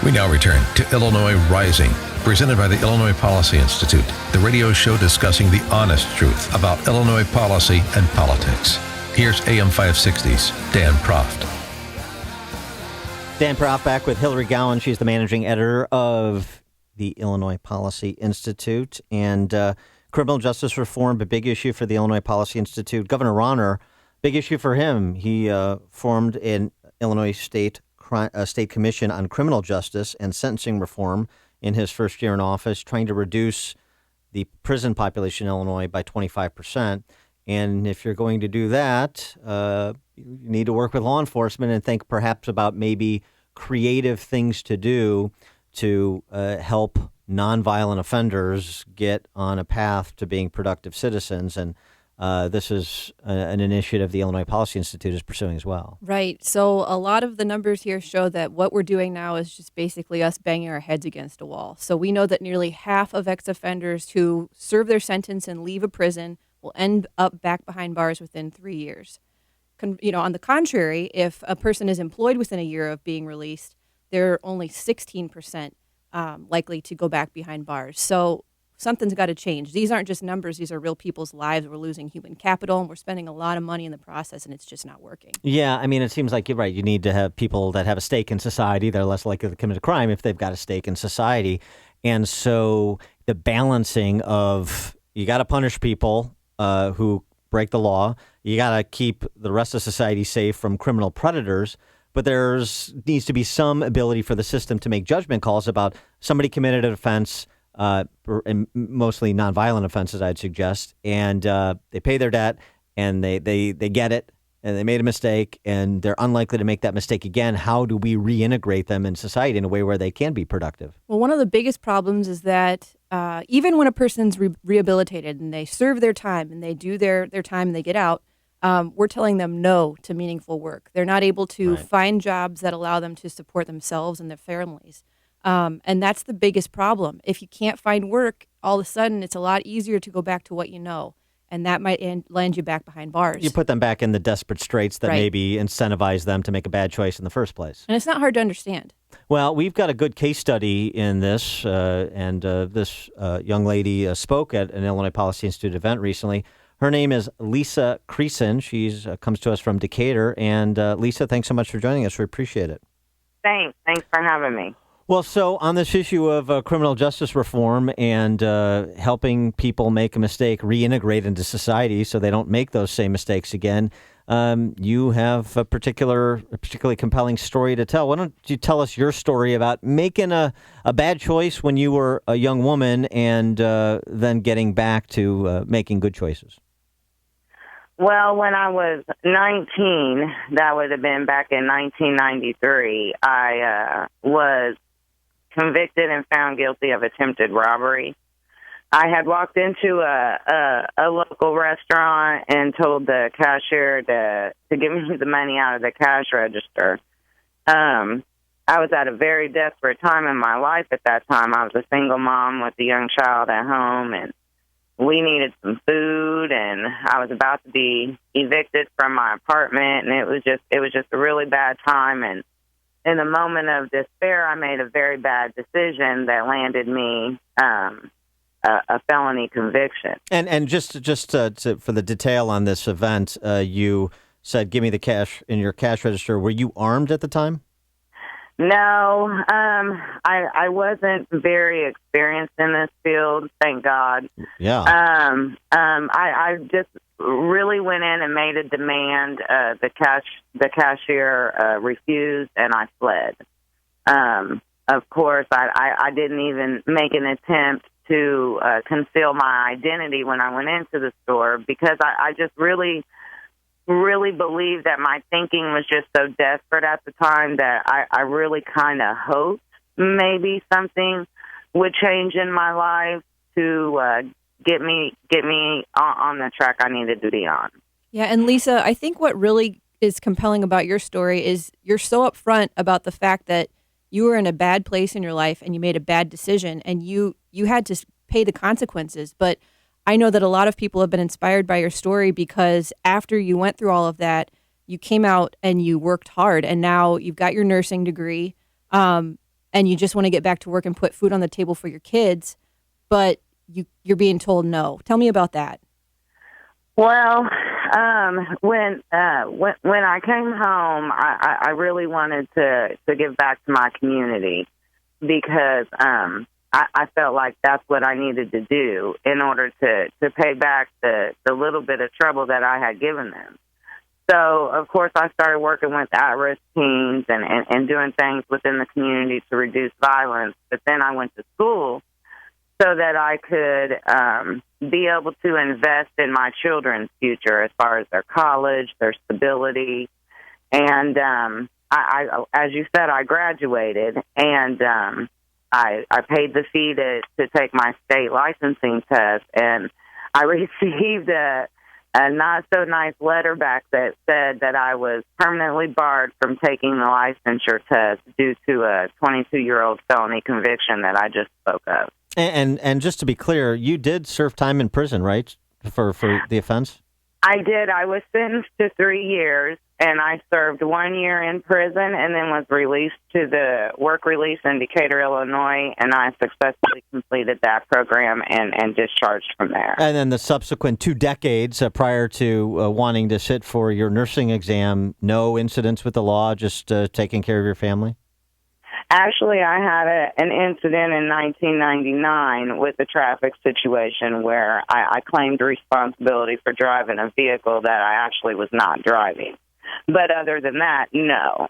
We now return to Illinois Rising, presented by the Illinois Policy Institute, the radio show discussing the honest truth about Illinois policy and politics. Here's AM 560's Dan Proft. Dan Proft back with Hilary Gowins. She's the managing editor of the Illinois Policy Institute. And criminal justice reform, a big issue for the Illinois Policy Institute. Governor Rauner, big issue for him. He formed an Illinois State Commission on Criminal Justice and Sentencing Reform in his first year in office, trying to reduce the prison population in Illinois by 25%. And if you're going to do that, you need to work with law enforcement and think perhaps about maybe creative things to do to help nonviolent offenders get on a path to being productive citizens. And this is an initiative the Illinois Policy Institute is pursuing as well. Right. So a lot of the numbers here show that what we're doing now is just basically us banging our heads against a wall. So we know that nearly half of ex-offenders who serve their sentence and leave a prison will end up back behind bars within 3 years. On the contrary, if a person is employed within a year of being released, they're only 16% likely to go back behind bars. So something's got to change. These aren't just numbers. These are real people's lives. We're losing human capital, and we're spending a lot of money in the process, and it's just not working. Yeah, I mean, it seems like you're right. You need to have people that have a stake in society. They're less likely to commit a crime if they've got a stake in society. And so the balancing of you got to punish people who break the law. You got to keep the rest of society safe from criminal predators. But needs to be some ability for the system to make judgment calls about somebody committed an offense, and mostly nonviolent offenses, I'd suggest, and they pay their debt, and they get it, and they made a mistake, and they're unlikely to make that mistake again. How do we reintegrate them in society in a way where they can be productive? Well, one of the biggest problems is that even when a person's rehabilitated and they serve their time and they do their time and they get out, we're telling them no to meaningful work. They're not able to find jobs that allow them to support themselves and their families. And that's the biggest problem. If you can't find work, all of a sudden it's a lot easier to go back to what you know. And that might land you back behind bars. You put them back in the desperate straits that maybe incentivize them to make a bad choice in the first place. And it's not hard to understand. Well, we've got a good case study in this, and this young lady spoke at an Illinois Policy Institute event recently. Her name is Lisa Creason. She comes to us from Decatur. And Lisa, thanks so much for joining us. We appreciate it. Thanks for having me. Well, so on this issue of criminal justice reform and helping people make a mistake, reintegrate into society so they don't make those same mistakes again, you have a particularly compelling story to tell. Why don't you tell us your story about making a bad choice when you were a young woman and then getting back to making good choices? Well, when I was 19, that would have been back in 1993, I was convicted and found guilty of attempted robbery. I had walked into a local restaurant and told the cashier to give me the money out of the cash register. I was at a very desperate time in my life at that time. I was a single mom with a young child at home, and we needed some food, and I was about to be evicted from my apartment, and it was just a really bad time. And in a moment of despair, I made a very bad decision that landed me a felony conviction. And just for the detail on this event, you said, "Give me the cash in your cash register." Were you armed at the time? No, I wasn't very experienced in this field, thank God. Yeah. I just really went in and made a demand. The cashier refused, and I fled. Of course, I didn't even make an attempt to conceal my identity when I went into the store, because I just really believed that my thinking was just so desperate at the time that I really kind of hoped maybe something would change in my life to get me on the track I needed to be on. Yeah, and Lisa, I think what really is compelling about your story is you're so upfront about the fact that you were in a bad place in your life and you made a bad decision and you had to pay the consequences. But I know that a lot of people have been inspired by your story because after you went through all of that, you came out and you worked hard, and now you've got your nursing degree. and you just want to get back to work and put food on the table for your kids, but you're being told no. Tell me about that. Well, when I came home, I really wanted to give back to my community because I felt like that's what I needed to do in order to pay back the little bit of trouble that I had given them. So, of course, I started working with at-risk teens and doing things within the community to reduce violence. But then I went to school so that I could be able to invest in my children's future as far as their college, their stability. And I as you said, I graduated, and I paid the fee to take my state licensing test, and I received a not so nice letter back that said that I was permanently barred from taking the licensure test due to a 22-year-old felony conviction that I just spoke of. And just to be clear, you did serve time in prison, right, for the offense? I did. I was sentenced to 3 years, and I served 1 year in prison and then was released to the work release in Decatur, Illinois, and I successfully completed that program and discharged from there. And then the subsequent 2 decades prior to wanting to sit for your nursing exam, no incidents with the law, just taking care of your family? Actually, I had an incident in 1999 with a traffic situation where I claimed responsibility for driving a vehicle that I actually was not driving. But other than that, no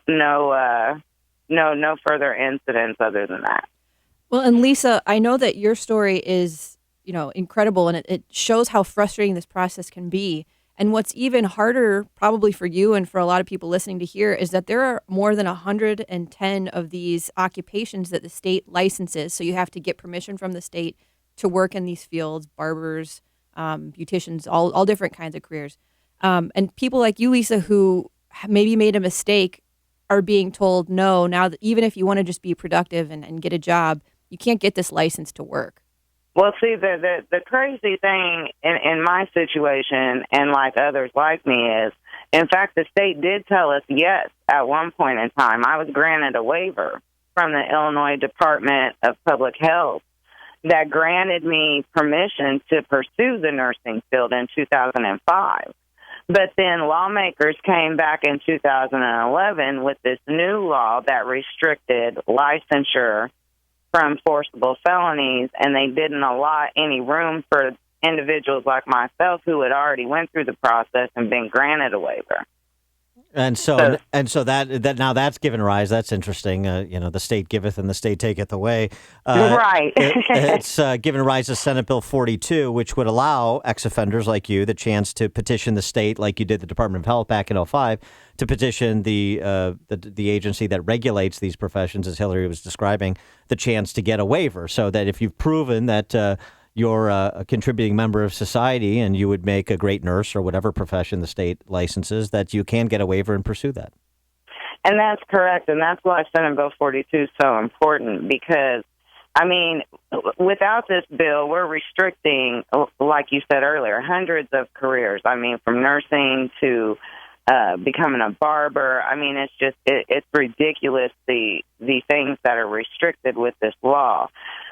further incidents other than that. Well, and Lisa, I know that your story is, incredible, and it shows how frustrating this process can be. And what's even harder, probably for you and for a lot of people listening to hear, is that there are more than 110 of these occupations that the state licenses. So you have to get permission from the state to work in these fields, barbers, beauticians, all different kinds of careers. And people like you, Lisa, who maybe made a mistake, are being told no, now that even if you want to just be productive and get a job, you can't get this license to work. Well, see, the crazy thing in my situation and like others like me is, in fact, the state did tell us yes at one point in time. I was granted a waiver from the Illinois Department of Public Health that granted me permission to pursue the nursing field in 2005. But then lawmakers came back in 2011 with this new law that restricted licensure from forcible felonies, and they didn't allot any room for individuals like myself who had already went through the process and been granted a waiver. And so that now that's given rise. That's interesting. The state giveth and the state taketh away. Right. It's given rise to Senate Bill 42, which would allow ex-offenders like you the chance to petition the state, like you did the Department of Health back in 2005, to petition the agency that regulates these professions, as Hilary was describing, the chance to get a waiver, so that if you've proven that you're a contributing member of society and you would make a great nurse or whatever profession the state licenses, that you can get a waiver and pursue that. And that's correct, and that's why Senate Bill 42 is so important, because, I mean, without this bill, we're restricting, like you said earlier, hundreds of careers. I mean, from nursing to becoming a barber. I mean, it's ridiculous, the things that are restricted with this law.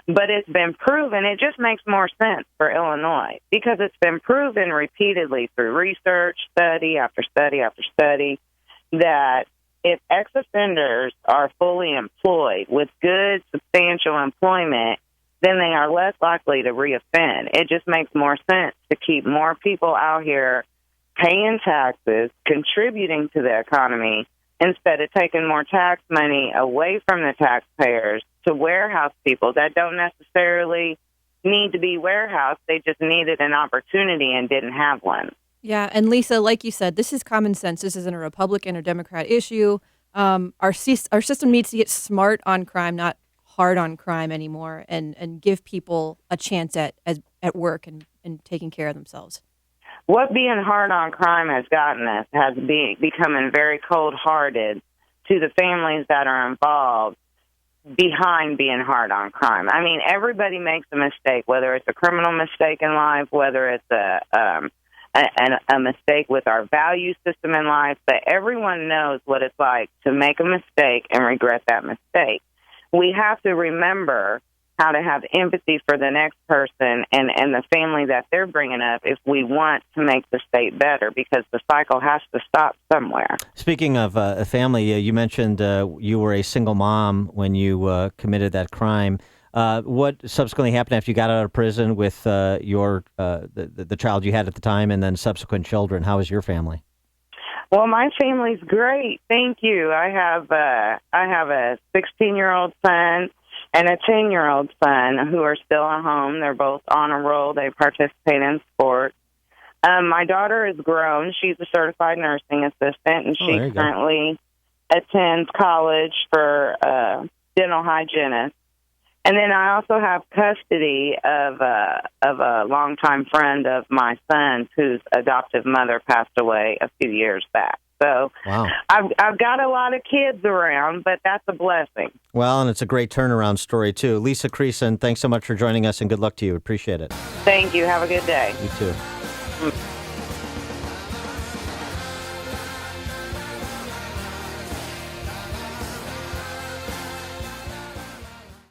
But it's been proven, it just makes more sense for Illinois, because it's been proven repeatedly through research, study after study after study, that if ex-offenders are fully employed with good, substantial employment, then they are less likely to reoffend. It just makes more sense to keep more people out here paying taxes, contributing to the economy, instead of taking more tax money away from the taxpayers to warehouse people that don't necessarily need to be warehoused. They just needed an opportunity and didn't have one. Yeah, and Lisa, like you said, this is common sense. This isn't a Republican or Democrat issue. Our system needs to get smart on crime, not hard on crime anymore, and give people a chance at work and taking care of themselves. What being hard on crime has gotten us has becoming very cold-hearted to the families that are involved behind being hard on crime. I mean, everybody makes a mistake, whether it's a criminal mistake in life, whether it's a mistake with our value system in life, but everyone knows what it's like to make a mistake and regret that mistake. we have to remember how to have empathy for the next person and the family that they're bringing up if we want to make the state better, because the cycle has to stop somewhere. Speaking of a family, you mentioned you were a single mom when you committed that crime. What subsequently happened after you got out of prison with the child you had at the time and then subsequent children? How was your family? Well, my family's great. Thank you. I have a 16-year-old son and a 10-year-old son who are still at home. They're both on a roll. They participate in sports. My daughter is grown. She's a certified nursing assistant, and she currently attends college for dental hygienist. And then I also have custody of a longtime friend of my son's whose adoptive mother passed away a few years back. So wow. I've got a lot of kids around, but that's a blessing. Well, and it's a great turnaround story, too. Lisa Creason, thanks so much for joining us, and good luck to you. Appreciate it. Thank you. Have a good day. You too.